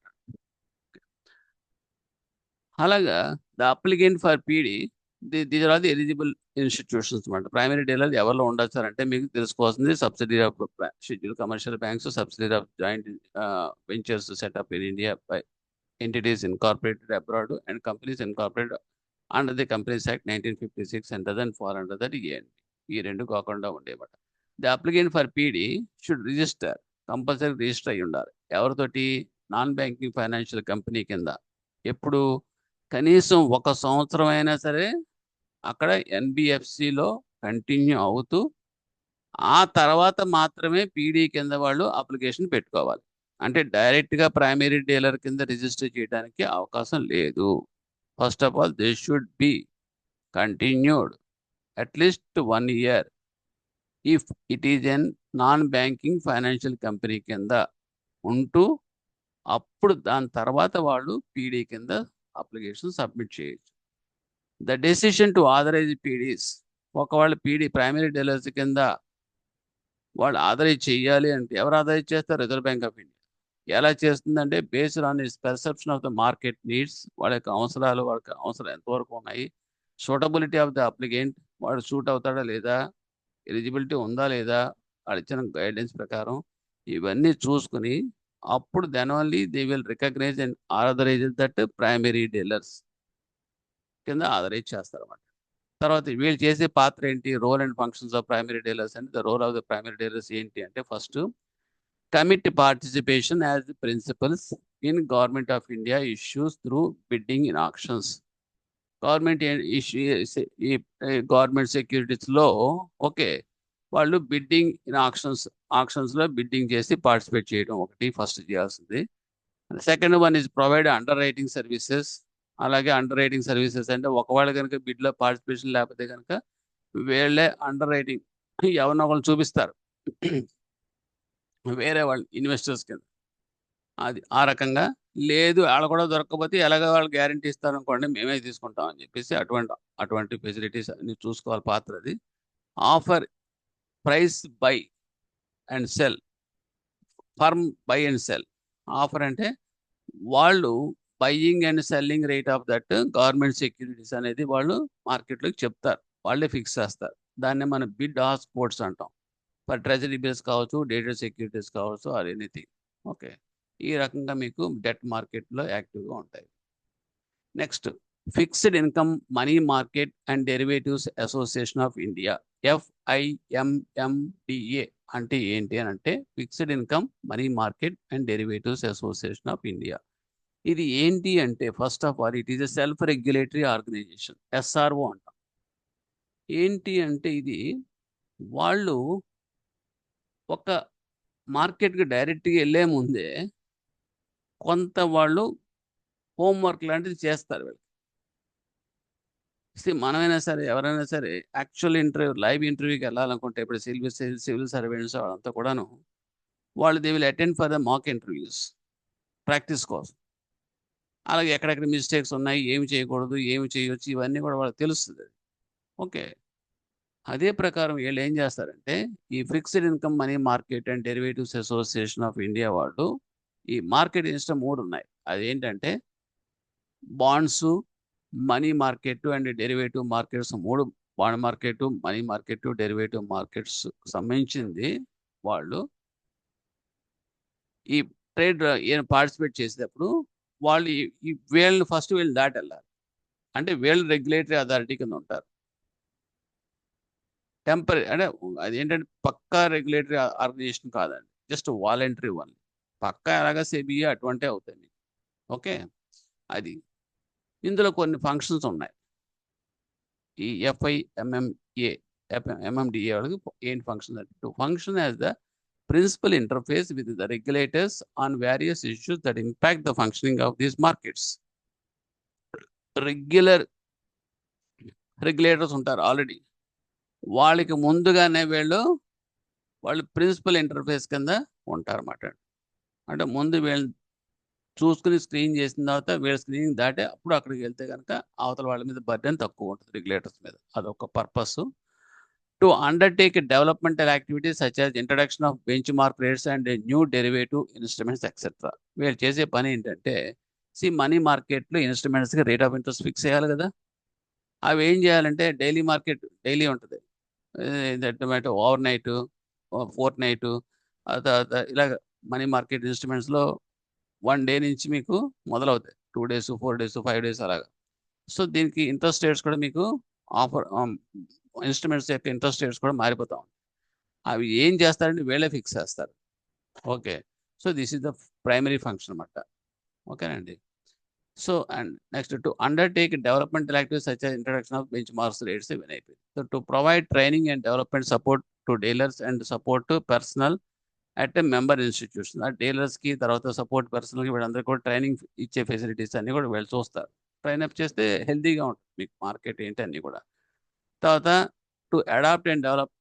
అలాగా the applicant for PD, these are the eligible institutions అనమాట. ప్రైమరీ డీలర్ ఎవరిలో ఉండొచ్చు అంటే మీకు తెలుసుకోవాల్సింది subsidy of schedule commercial banks, subsidy of joint ventures set up in India by entities incorporated abroad and companies incorporated under the Companies Act 1956 and doesn't fall under that ENB. ఈ రెండు కాకుండా ఉండేమాట. The applicant for PD should register, compulsory register అయ్యి ఉండాలి. ఎవరితోటి? Non banking financial company కింద. ఎప్పుడు? కనీసం 1 సంవత్సరం అయినా సరే అక్కడ ఎన్బిఎఫ్సిలో కంటిన్యూ అవుతూ ఆ తర్వాత మాత్రమే పీడీ కింద వాళ్ళు అప్లికేషన్ పెట్టుకోవాలి. అంటే డైరెక్ట్గా ప్రైమరీ డీలర్ కింద రిజిస్టర్ చేయడానికి అవకాశం లేదు. First of all they should be continued at least 1 year if it is an non banking financial company కింద ఉంటూ అప్పుడు దాని తర్వాత వాళ్ళు పీడీ కింద అప్లికేషన్ సబ్మిట్ చేయొచ్చు. The decision to authorise PDs, ఒకవేళ పీడీ ప్రైమరీ డీలర్స్ కింద వాళ్ళు ఆథరైజ్ చేయాలి అంటే ఎవరు ఆథరైజ్ చేస్తారు? Reserve Bank of India. ఎలా చేస్తుందంటే based on its perception of the market needs, వాళ్ళ యొక్క అవసరాలు, వాళ్ళకి అవసరం ఎంతవరకు ఉన్నాయి, సూటబిలిటీ ఆఫ్ ద అప్లికెంట్, వాడు సూట్ అవుతాడా లేదా, ఎలిజిబిలిటీ ఉందా లేదా, వాళ్ళు ఇచ్చిన గైడ్లైన్స్ ప్రకారం ఇవన్నీ చూసుకుని అప్పుడు then only they will recognize and authorize that primary dealers కింద ఆథరైజ్ చేస్తారన్నమాట. తర్వాత వీళ్ళు చేసే పాత్ర ఏంటి, role and functions of primary dealers అంటే the role of the primary dealers ఏంటి అంటే first commit participation as principals in Government of India issues through bidding in auctions. Government ఈ గవర్నమెంట్ సెక్యూరిటీస్లో ఓకే వాళ్ళు బిడ్డింగ్ ఇన్ ఆక్షన్స్లో bidding చేసి participate చేయడం ఒకటి ఫస్ట్ చేయాల్సింది. Second one is provide under writing services. అలాగే అండర్ రైటింగ్ సర్వీసెస్ అంటే ఒకవేళ కనుక బిడ్లో పార్టిసిపేషన్ లేకపోతే కనుక వీళ్ళే అండర్ రైటింగ్ ఎవరినో ఒకళ్ళు చూపిస్తారు వేరే వాళ్ళు ఇన్వెస్టర్స్ కింద. అది ఆ రకంగా లేదు వాళ్ళు కూడా దొరకకపోతే ఎలాగ వాళ్ళు గ్యారంటీ ఇస్తారు అనుకోండి మేమే తీసుకుంటాం అని చెప్పేసి అటువంటి ఫెసిలిటీస్ అన్ని చూసుకోవాలి పాత్ర అది. Offer price buy and sell, firm buy and sell. Offer అంటే వాళ్ళు buying and selling rate of that government securities అనేది వాళ్ళు మార్కెట్లోకి చెప్తారు, వాళ్ళే ఫిక్స్ చేస్తారు. దాన్ని మనం బిడ్ ఆర్ కోట్స్ అంటాం. ఫర్ ట్రెజరీ బిల్స్ కావచ్చు, డేటెడ్ సెక్యూరిటీస్ కావచ్చు, ఆర్ ఎనీథింగ్. ఓకే, ఈ రకంగా మీకు డెట్ మార్కెట్లో యాక్టివ్గా ఉంటాయి. Next Fixed Income Money Market and Derivatives Association of India, FIMMDA అంటే ఏంటి అని అంటే fixed Income Money Market and Derivatives Association of India. ఇది ఏంటి అంటే first of all it is a self regulatory organisation, SRO అంటాం. ఏంటి అంటే ఇది వాళ్ళు ఒక మార్కెట్కి డైరెక్ట్గా వెళ్ళే ముందే కొంత వాళ్ళు హోంవర్క్ లాంటిది చేస్తారు వీళ్ళు. మనమైనా సరే ఎవరైనా సరే యాక్చువల్ ఇంటర్వ్యూ లైవ్ ఇంటర్వ్యూకి వెళ్ళాలనుకుంటే ఇప్పుడు సివిల్ సర్వెంట్స్ వాళ్ళంతా కూడాను వాళ్ళు they will attend for the mock interviews practice కోసం. అలాగే ఎక్కడెక్కడ మిస్టేక్స్ ఉన్నాయి, ఏమి చేయకూడదు, ఏమి చేయొచ్చు, ఇవన్నీ కూడా వాళ్ళకి తెలుస్తుంది. ఓకే, అదే ప్రకారం వీళ్ళు ఏం చేస్తారంటే ఈ fixed Income Money Market and Derivatives Association of India వాళ్ళు ఈ మార్కెట్ ఇన్స్టమ్ 3 ఉన్నాయి. అదేంటంటే bonds, money Market and derivative markets 3. Bond market, money market, derivative markets సంబంధించింది వాళ్ళు ఈ ట్రేడ్ పార్టిసిపేట్ చేసేటప్పుడు వాళ్ళు ఈ వీళ్ళని ఫస్ట్ వీళ్ళు దాటి వెళ్ళాలి. అంటే వీళ్ళు రెగ్యులేటరీ అథారిటీ కింద ఉంటారు. టెంపరీ అంటే అది ఏంటంటే పక్కా రెగ్యులేటరీ ఆర్గనైజేషన్ కాదండి, జస్ట్ వాలంటరీ వన్. పక్కా ఎలాగా సెబిఏ అటువంటి అవుతాయి మీకు. ఓకే, అది ఇందులో కొన్ని ఫంక్షన్స్ ఉన్నాయి. ఈ FIMMDA వాళ్ళకి ఏంటి ఫంక్షన్ అంటే to function as the principal interface with the regulators on various issues that impact the functioning of these markets. Regulators ఉంటారు ఆల్రెడీ, వాళ్ళకి ముందుగానే వాళ్ళు ప్రిన్సిపల్ ఇంటర్ఫేస్ కింద ఉంటారన్నమాట. అంటే ముందు వీళ్ళు చూసుకుని స్క్రీన్ చేసిన తర్వాత వీళ్ళ స్క్రీనింగ్ దాటే అప్పుడు అక్కడికి వెళ్తే కనుక అవతల వాళ్ళ మీద బర్డెన్ తక్కువ ఉంటుంది రెగ్యులేటర్స్ మీద. అదొక purpose. To undertake developmental activities such as introduction of bench mark rates and new derivative instruments etcetera. వీళ్ళు చేసే పని ఏంటంటే మనీ మార్కెట్లో ఇన్స్ట్రుమెంట్స్కి రేట్ ఆఫ్ ఇంట్రెస్ట్ ఫిక్స్ చేయాలి కదా. అవి ఏం చేయాలంటే డైలీ మార్కెట్ డైలీ ఉంటుంది, ఓవర్ నైట్, ఫోర్త్ నైట్, తర్వాత ఇలాగ మనీ మార్కెట్ ఇన్స్ట్రుమెంట్స్లో 1 డే నుంచి మీకు మొదలవుతాయి. 2 days, 4 days, 5 days అలాగా. సో దీనికి ఇంట్రెస్ట్ రేట్స్ కూడా మీకు ఆఫర్ ఇన్స్ట్రుమెంట్స్ యొక్క ఇంట్రెస్ట్ రేట్స్ కూడా మారిపోతా ఉంటాయి. అవి ఏం చేస్తారంటే వీళ్ళే ఫిక్స్ చేస్తారు. Okay, so this is the primary function అన్నమాట. ఓకేనండి. So and next to undertake developmental activities such as introduction of bench marks rates ఇవన్నీ అయిపోయింది. So to provide training and development support to dealers and support personal at a member institution. ఆ డీలర్స్కి తర్వాత support పర్సనల్కి వీళ్ళందరికీ కూడా training ఇచ్చే facilities అన్నీ కూడా వీళ్ళు చూస్తారు. ట్రైన్ అప్ చేస్తే హెల్తీగా ఉంటుంది మీకు మార్కెట్ ఏంటి అన్నీ కూడా. తర్వాత to adopt and develop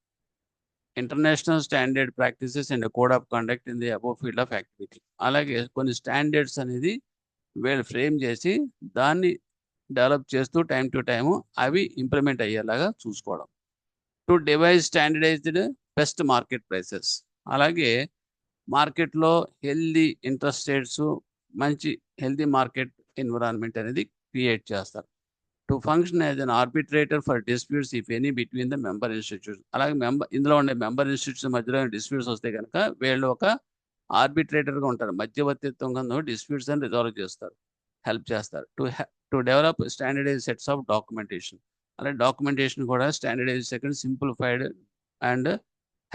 international standard practices and code of conduct in the above field of activity. అలాగే కొన్ని స్టాండర్డ్స్ అనేది వీళ్ళు ఫ్రేమ్ చేసి దాన్ని డెవలప్ చేస్తూ టైం టు టైము అవి ఇంప్లిమెంట్ అయ్యేలాగా చూసుకోవడం. To devise standardised best market prices. అలాగే మార్కెట్లో హెల్దీ ఇంట్రెస్ట్ రేట్స్, మంచి హెల్దీ మార్కెట్ ఎన్విరాన్మెంట్ అనేది క్రియేట్ చేస్తారు. To function as an arbitrator for disputes if any between the member institutes. అలాగే ఇందులో ఉండే మెంబర్ ఇన్స్టిట్యూట్స్ మధ్యలో డిస్ప్యూట్స్ వస్తే కనుక వీళ్ళు ఒక ఆర్బిట్రేటర్గా ఉంటారు, మధ్యవర్తిత్వం కింద డిస్ప్యూట్స్ అని రిజాల్వ్ చేస్తారు, హెల్ప్ చేస్తారు. To develop standardize sets of documentation. అలాగే డాక్యుమెంటేషన్ కూడా standardize second simplified and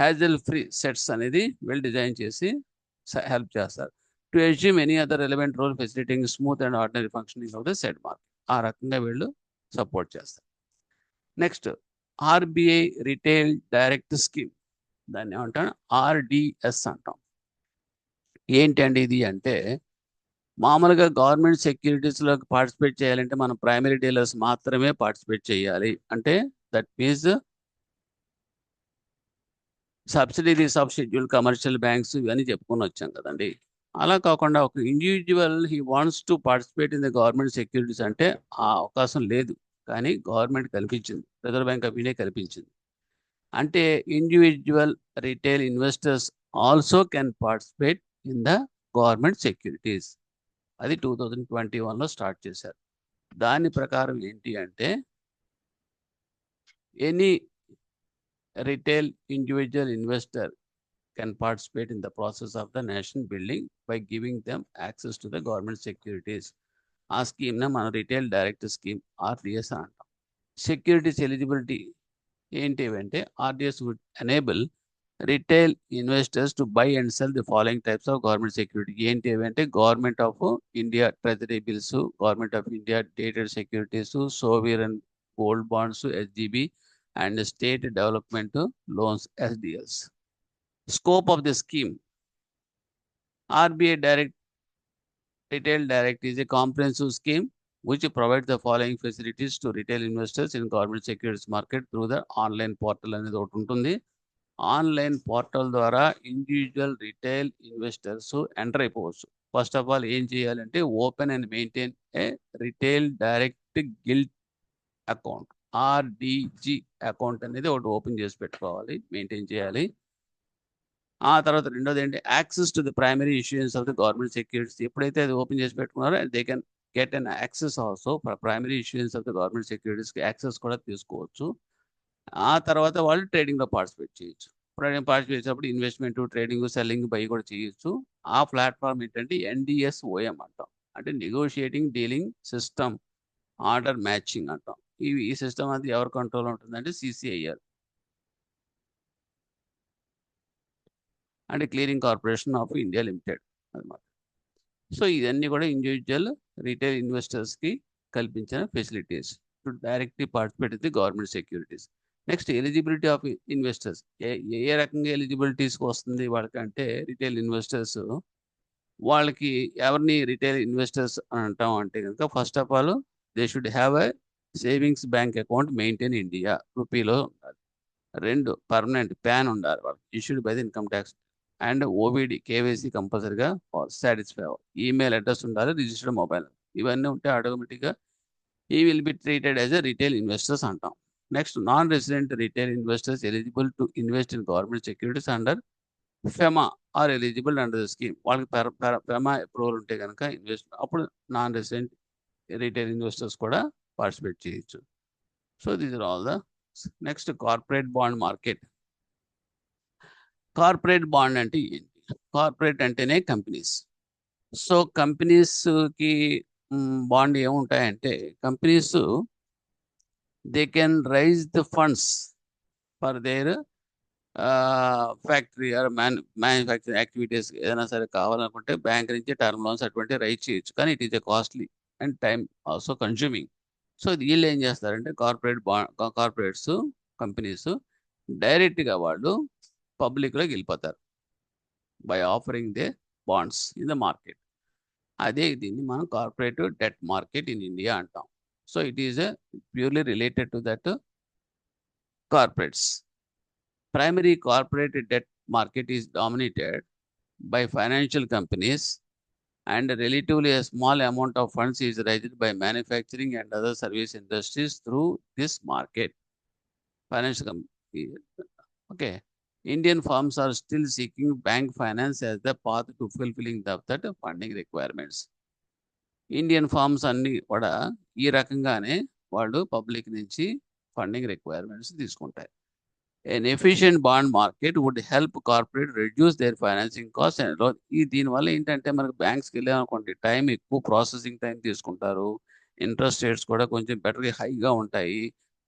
hassle free sets అనేది వెల్ డిజైన్ చేసి హెల్ప్ చేస్తారు to achieve any other relevant role facilitating smooth and ordinary functioning of the set market. ఆ రకంగా వీళ్ళు support చేస్తారు. Next RBI retail direct scheme, దాన్ని ఏమంటాం RDS అంటాం. ఏంటండి ఇది అంటే, మామూలుగా గవర్నమెంట్ సెక్యూరిటీస్లోకి పార్టిసిపేట్ చేయాలంటే మనం ప్రైమరీ డీలర్స్ మాత్రమే పార్టిసిపేట్ చేయాలి. అంటే that means subsidies of schedule commercial banks ఇవన్నీ చెప్పుకొని వచ్చాం కదండి. అలా కాకుండా ఒక individual he wants to participate in the government securities అంటే ఆ అవకాశం లేదు. కానీ గవర్నమెంట్ కల్పించింది, రిజర్వ్ బ్యాంక్ ఆఫ్ ఇండియా కల్పించింది. అంటే individual retail investors also can participate in the government securities. అది 2021లో స్టార్ట్ చేశారు. దాని ప్రకారం ఏంటి అంటే, any retail individual investor can participate in the process of the nation building by giving them access to the government securities. ఆ స్కీమ్ని మనం retail direct scheme RDS అని అంటాం. సెక్యూరిటీస్ ఎలిజిబిలిటీ ఏంటి అంటే, RDS would enable retail investors to buy and sell the following types of government security. ఏంటి అంటే, Government of India treasury bills, Government of India dated securities, sovereign gold bonds SGB and state development loans SDLs. Scope of the scheme: RBI Retail Direct is a comprehensive scheme which provides the following facilities to retail investors in government securities market through the online portal అనేది ఒకటి ఉంటుంది. Online portal ద్వారా individual retail investors enter అయిపోవచ్చు. First of all ఏం చేయాలంటే, open and maintain a retail direct gilt account, RDG account అనేది ఒకటి open చేసి పెట్టుకోవాలి, మెయింటైన్ చేయాలి. ఆ తర్వాత రెండోది ఏంటి, access to the primary issuance of the government securities. ఎప్పుడైతే అది ఓపెన్ చేసి పెట్టుకున్నారో they can get an access also primary issuance of the government సెక్యూరిటీస్కి యాక్సెస్ కూడా తీసుకోవచ్చు. ఆ తర్వాత వాళ్ళు ట్రేడింగ్లో పార్టిసిపేట్ చేయొచ్చు. ట్రేడింగ్ పార్టిసిపేట్ చేసినప్పుడు ఇన్వెస్ట్మెంట్, ట్రేడింగ్, సెల్లింగ్, బై కూడా చేయొచ్చు. ఆ ప్లాట్ఫామ్ ఏంటంటే ఎన్డిఎస్ఓఎం అంటాం, అంటే negotiating dealing system order matching అంటాం. ఈ సిస్టమ్ అది ఎవరి కంట్రోల్ ఉంటుందంటే సిసిఐఆర్ అంటే clearing corporation of India limited అనమాట. సో ఇవన్నీ కూడా ఇండివిజువల్ రిటైల్ ఇన్వెస్టర్స్కి కల్పించిన facilities to directly participate in the government securities. Next eligibility of investors. ఏ రకంగా ఎలిజిబిలిటీస్కి వస్తుంది వాళ్ళకంటే, రిటైల్ ఇన్వెస్టర్స్ వాళ్ళకి ఎవరిని రిటైల్ ఇన్వెస్టర్స్ అని అంటాం అంటే కనుక, first of all they should have a savings bank account maintain India రూపీలో ఉండాలి. 2 పర్మనెంట్ ప్యాన్ ఉండాలి వాళ్ళకి, issued by the income tax. And OBD KYC కంపల్సరీగా సాటిస్ఫై అవ్వాలి. ఈమెయిల్ అడ్రస్ ఉండాలి, రిజిస్టర్డ్ మొబైల్. ఇవన్నీ ఉంటే ఆటోమేటిక్గా ఈ will be treated as a retail investors అంటాం. Next non resident retail investors eligible to invest in government securities under FEMA or eligible under the scheme. వాళ్ళకి FEMA approval ఉంటే కనుక invest, అప్పుడు నాన్ రెసిడెంట్ రిటైల్ ఇన్వెస్టర్స్ కూడా participate చేయొచ్చు. So these are all the. Next corporate bond market. Corporate bond అంటే ఏంటి? Corporate అంటేనే companies. So కంపెనీస్కి బాండ్ ఏముంటాయంటే, companies they can raise the funds for their factory or manufacturing activities. ఏదైనా సరే కావాలనుకుంటే బ్యాంక్ నుంచి టర్మ్ లోన్స్ అటువంటి రైజ్ చేయొచ్చు. కానీ it is a costly and time also consuming. So వీళ్ళు ఏం చేస్తారంటే, కార్పొరేట్స్ కంపెనీస్ డైరెక్ట్గా వాళ్ళు పబ్లిక్లోకి వెళ్ళిపోతారు by offering they bonds in the market. అదే దీన్ని మనం corporate debt market in India అంటాం. So it is a purely related to that corporates. Primary corporate debt market is dominated by financial companies, and relatively a small amount of funds is raised by manufacturing and other service industries through this market. Financial company. Okay. Indian firms are still seeking bank finance as the path to fulfilling that funding requirements. Indian firms అన్ని కూడా ఈ రకంగానే వాళ్ళు public నుంచి funding requirements తీసుకుంటాయి. An efficient bond market would help corporate reduce their financing costs and loan. దీనివల్ల ఏంటంటే, మనకు బ్యాంక్స్కి వెళ్ళామనుకోండి, టైం ఎక్కువ ప్రాసెసింగ్ టైం తీసుకుంటారు, ఇంట్రెస్ట్ రేట్స్ కూడా కొంచెం బెటర్గా హైగా ఉంటాయి.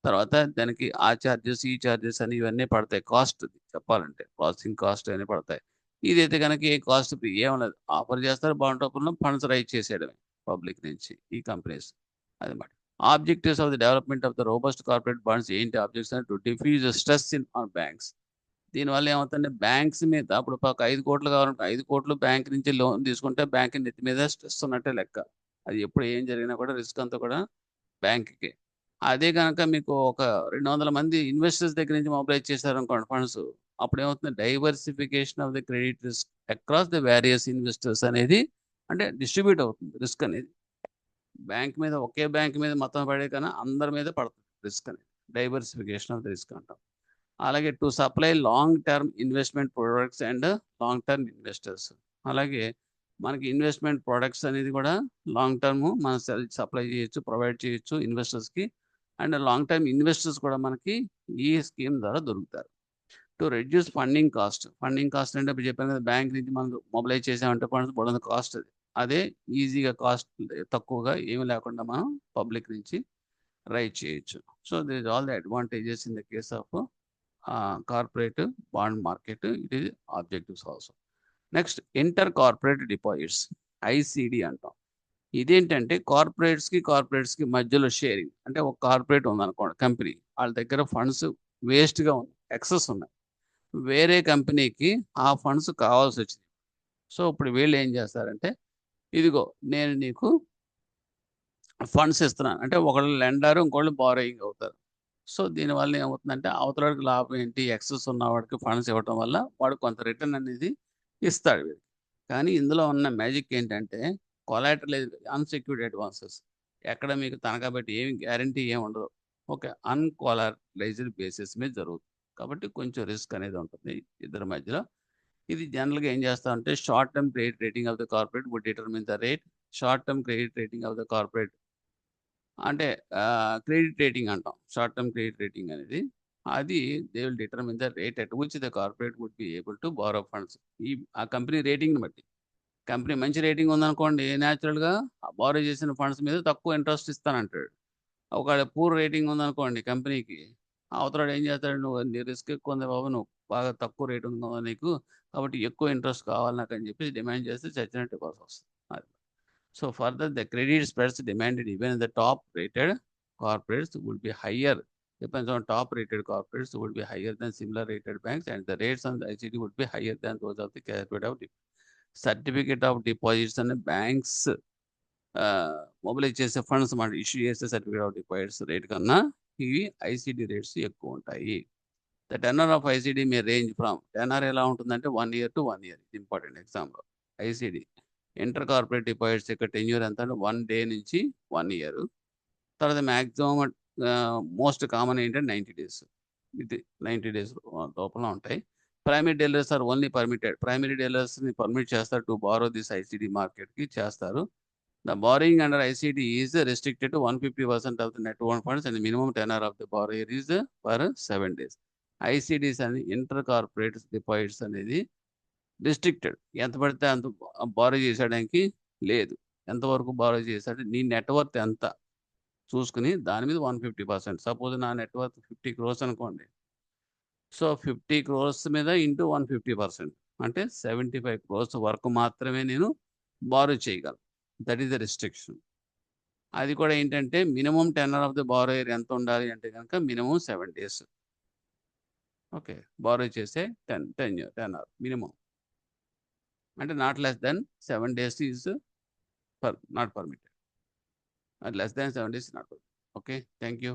తర్వాత దానికి ఆ చార్జెస్, ఈ చార్జెస్ అని ఇవన్నీ పడతాయి. కాస్ట్ చెప్పాలంటే. ప్రాసెసింగ్ కాస్ట్ అన్నీ పడతాయి. ఇదైతే గనక ఏ కాస్ట్ ఫ్రీ ఏం లేదు. ఆఫర్ చేస్తారు బాండ్ రూపంలో ఫండ్స్ రైజ్ చేసేయడమే పబ్లిక్ నుంచి ఈ కంపెనీస్. అదనమాట. Objectives of the development of the robust corporate bonds ఏంటి ఆబ్జెక్ట్స్ అంటే to defuse stress on banks. దీనివల్ల ఏమవుతుందంటే బ్యాంక్స్ మీద ఇప్పుడు ఒక 5,00,00,000 కావాలంటే 5,00,00,000 బ్యాంక్ నుంచి లోన్ తీసుకుంటే బ్యాంక్ నెత్తి మీద స్ట్రెస్ ఉన్నట్టే లెక్క. అది ఎప్పుడు ఏం జరిగినా కూడా రిస్క్ అంతా కూడా బ్యాంక్‌కే. అదే గనక మీకు ఒక 200 మంది ఇన్వెస్టర్స్ దగ్గర నుంచి మొబిలైజ్ చేశారనుకోండి ఫండ్స్. అప్పుడేమవుతుంది diversification of the credit risk across the various investors అనేది అంటే డిస్ట్రిబ్యూట్ అవుతుంది రిస్క్ అనేది. ఒకే బ్యాంక్ మీద మొత్తం పడే కన్నా అందరి మీద పడుతుంది రిస్క్ అనేది. డైవర్సిఫికేషన్ ఆఫ్ ది రిస్క్ అంటాం. అలాగే to supply long term investment products and long term investors. అలాగే మనకి ఇన్వెస్ట్‌మెంట్ ప్రొడక్ట్స్ అనేది కూడా లాంగ్ టర్మ్ మనం సప్లై చేయొచ్చు, ప్రొవైడ్ చేయొచ్చు ఇన్వెస్టర్స్‌కి. అండ్ లాంగ్ టర్మ్ ఇన్వెస్టర్స్ కూడా మనకి ఈ స్కీమ్ ద్వారా దొరుకుతారు. To reduce funding cost. Funding cost అంటే ఇప్పుడు చెప్పాను కదా! బ్యాంక్ నుంచి మనం మొబిలైజ్ చేసామంటే ఫండ్స్ బోలెడంత కాస్ట్ అది. అదే ఈజీగా కాస్ట్ తక్కువగా ఏమి లేకుండా మనం పబ్లిక్ నుంచి రైజ్ చేయొచ్చు. So, this is all the advantages in the case of corporate bond market. It is objectives also. Next inter corporate deposits ICD అంటాం. ఇదేంటంటే కార్పొరేట్స్‌కి మధ్యలో షేరింగ్. అంటే ఒక కార్పొరేట్ ఉందనుకోండి కంపెనీ. వాళ్ళ దగ్గర ఫండ్స్ వేస్ట్‌గా ఉన్నాయి. ఎక్సెస్ ఉన్నాయి. వేరే కంపెనీకి ఆ ఫండ్స్ కావాల్సొచ్చింది. సో, ఇప్పుడు వీళ్ళేం చేస్తారంటే, ఇదిగో నేను నీకు ఫండ్స్ ఇస్తున్నాను. అంటే ఒకళ్ళు లెండర్, ఇంకోళ్ళు బారోయింగ్ అవుతారు. సో, దీనివల్ల ఏమవుతుందంటే, అవతలోడికి లాభం ఏంటి? ఎక్సెస్ ఉన్నవాడికి ఫండ్స్ ఇవ్వటం వల్ల వాడు కొంత రిటర్న్ అనేది ఇస్తాడు వీడికి. కానీ ఇందులో ఉన్న మ్యాజిక్ ఏంటంటే, కొలాటరలైజ్ అన్‌సెక్యూర్డ్ అడ్వాన్సెస్. ఎక్కడ మీకు తనఖా పెట్టి ఏమి గ్యారంటీ ఏమి ఉండదు. ఓకే. అన్‌కొలాటరలైజ్డ్ బేసిస్ మీద జరుగుతుంది. కాబట్టి కొంచెం రిస్క్ అనేది ఉంటుంది ఇద్దరి మధ్యలో. ఇది జనరల్‌గా ఏం చేస్తామంటే, short term credit rating of the corporate would determine the rate. Short term credit rating of the corporate అంటే క్రెడిట్ రేటింగ్ అంటాం. షార్ట్ టర్మ్ క్రెడిట్ రేటింగ్ అనేది. అది they will determine the rate at which the corporate would be able to borrow funds. ఆ company రేటింగ్‌ని బట్టి. Company మంచి rating ఉందనుకోండి నేచురల్‌గా బారో చేసిన ఫండ్స్ మీద తక్కువ ఇంట్రెస్ట్ ఇస్తానంటాడు. ఒకవేళ పూర్ రేటింగ్ ఉందనుకోండి కంపెనీకి, అవతలోడు ఏం చేస్తాడు, "నువ్వు నీ రిస్క్ ఎక్కువ ఉంది బాబు. నువ్వు బాగా తక్కువ రేట్ ఉంది నీకు. కాబట్టి ఎక్కువ ఇంట్రెస్ట్ కావాలి నాకని" చెప్పి డిమాండ్ చేస్తే చచ్చినట్టు ఇవ్వాల్సొస్తది. అది. So, further the credit spreads demanded even in the top rated corporates would be higher. Depends on top rated corporates would be higher than similar rated banks, and the rates on the ICD would be higher than those of the certificate of deposits and banks mobilise చేసే funds మాట issue చేసే certificate of deposits rate కన్నా ఇవి ICD rates ఎక్కువ ఉంటాయి. The tenor of ICD may range from tenor ఎలా ఉంటుందంటే 1 year to 1 year. Important ఎగ్జామ్‌లో ఐసీడీ. ఇంటర్ కార్పొరేట్ డిపాజిట్స్ యొక్క టెన్యూర్ ఎంత అంటే 1 డే నుంచి 1 ఇయర్. తర్వాత మాక్సిమం మోస్ట్ కామన్ ఏంటంటే 90 డేస్. ఇది 90 డేస్ లోపల ఉంటాయి. Primary dealers are only permitted. Primary డీలర్స్‌ని పర్మిట్ చేస్తారు టు బారో దిస్ ఐసీడీ మార్కెట్‌కి చేస్తారు. The borrowing under ICD is restricted to 150% of the net owned funds and the minimum tenor of the borrower is for 7 days. ICDs అని inter corporate deposits అనేది restricted. ఎంత పడితే అంత borrow చేసేయడానికి లేదు. ఎంతవరకు borrow చేశాడు నీ నెట్‌వర్త్ ఎంత చూసుకొని దాని మీద 150%. సపోజ్ నా నెట్‌వర్త్ 50 క్రోర్స్ అనుకోండి. సో, 50 క్రోర్స్ మీద ఇంటూ 150% అంటే 75 క్రోర్స్ వరకు మాత్రమే నేను బారో చేయగలను. That is the restriction. అది కూడా ఏంటంటే minimum tenor of the borrower ఎంత ఉండాలి అంటే గనక మినిమమ్ 7 డేస్. ఓకే. బారో చేసే టెనర్ మినిమమ్. అంటే not less than 7 days is not permitted. Less than 7 days not permitted. Okay. Thank you.